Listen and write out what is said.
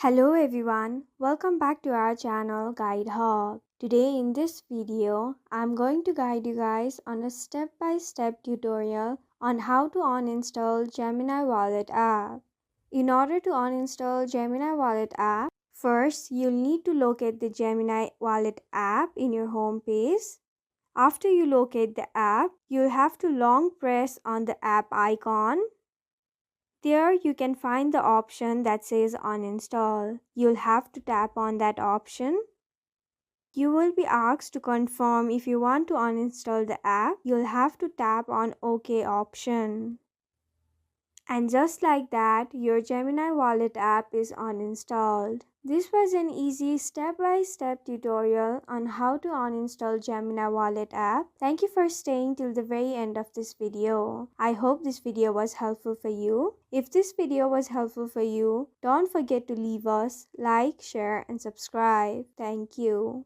Hello everyone, welcome back to our channel Guide Hub. Today in this video, I'm going to guide you guys on a step-by-step tutorial on how to uninstall Gemini Wallet app. In order to uninstall Gemini Wallet app, first you'll need to locate the Gemini Wallet app in your home page. After you locate the app, you'll have to long press on the app icon. There you can find the option that says uninstall. You'll have to tap on that option. You will be asked to confirm if you want to uninstall the app. You'll have to tap on OK option. And just like that, your Gemini Wallet app is uninstalled. This was an easy step-by-step tutorial on how to uninstall Gemini Wallet app. Thank you for staying till the very end of this video. I hope this video was helpful for you. If this video was helpful for you, don't forget to leave us like, share and subscribe. Thank you.